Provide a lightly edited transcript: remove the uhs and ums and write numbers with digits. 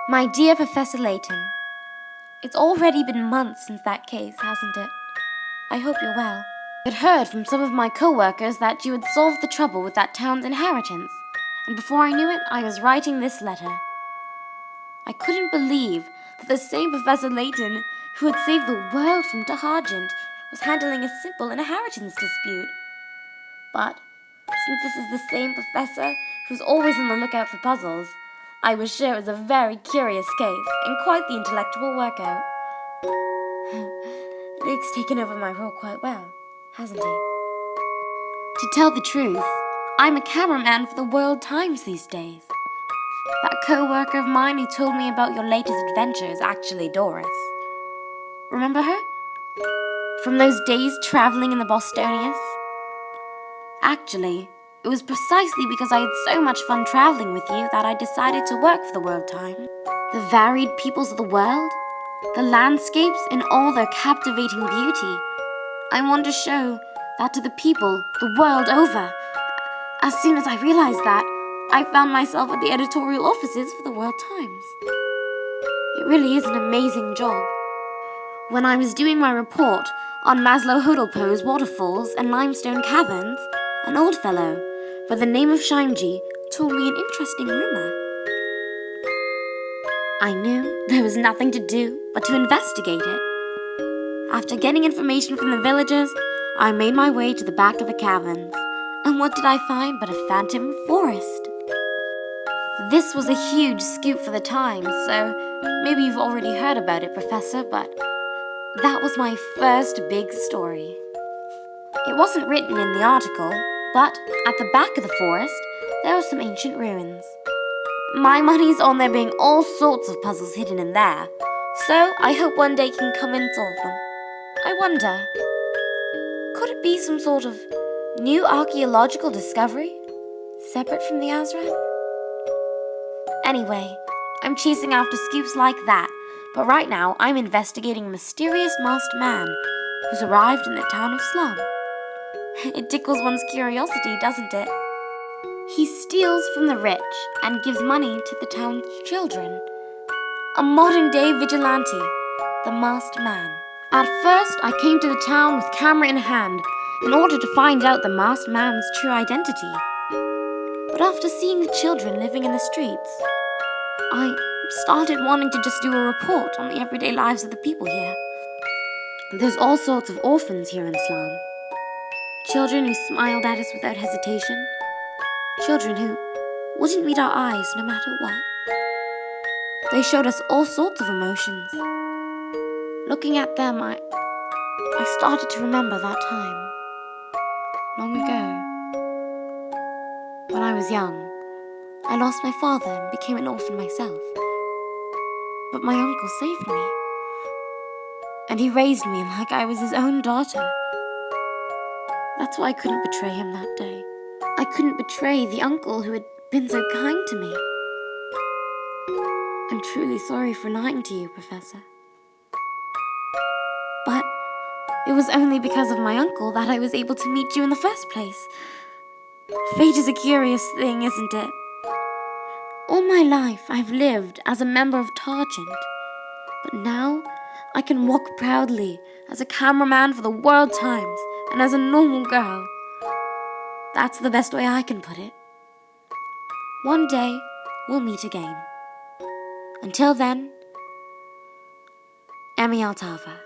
My dear Professor Layton, it's already been months since that case, hasn't it? I hope you're well. I'd heard from some of my coworkers that you had solved the trouble with that town's inheritance, and before I knew it, I was writing this letter. I couldn't believe that the same Professor Layton who had saved the world from Targent was handling a simple inheritance dispute. But since this is the same professor who's always on the lookout for puzzles, I was sure it was a very curious case and quite the intellectual workout. Luke's taken over my role quite well, hasn't he? To tell the truth, I'm a cameraman for the World Times these days. That co-worker of mine who told me about your latest adventure is actually Doris. Remember her? From those days traveling in the Bostonius? Actually, it was precisely because I had so much fun traveling with you that I decided to work for the World Times. The varied peoples of the world, the landscapes in all their captivating beauty. I want to show that to the people the world over. As soon as I realized that, I found myself at the editorial offices for the World Times. It really is an amazing job. When I was doing my report on Maslow-Hodolpo's waterfalls and limestone caverns, an old fellow by the name of Shimji told me an interesting rumor. I knew there was nothing to do but to investigate it. After getting information from the villagers, I made my way to the back of the caverns. And what did I find but a phantom forest? This was a huge scoop for the Times, so maybe you've already heard about it, Professor, but that was my first big story. It wasn't written in the article, but at the back of the forest, there were some ancient ruins. My money's on there being all sorts of puzzles hidden in there, so I hope one day can come and solve them. I wonder, could it be some sort of new archaeological discovery, separate from the Azran? Anyway, I'm chasing after scoops like that, but right now I'm investigating a mysterious masked man who's arrived in the town of Slum. It tickles one's curiosity, doesn't it? He steals from the rich and gives money to the town's children. A modern-day vigilante, the masked man. At first, I came to the town with camera in hand in order to find out the masked man's true identity. But after seeing the children living in the streets, I started wanting to just do a report on the everyday lives of the people here. There's all sorts of orphans here in Slum. Children who smiled at us without hesitation. Children who wouldn't meet our eyes no matter what. They showed us all sorts of emotions. Looking at them, I started to remember that time. Long ago. When I was young, I lost my father and became an orphan myself. But my uncle saved me. And he raised me like I was his own daughter. That's why I couldn't betray him that day. I couldn't betray the uncle who had been so kind to me. I'm truly sorry for lying to you, Professor. But it was only because of my uncle that I was able to meet you in the first place. Fate is a curious thing, isn't it? All my life I've lived as a member of Targent, but now I can walk proudly as a cameraman for the World Times and as a normal girl. That's the best way I can put it. One day we'll meet again. Until then, Emmy Altava.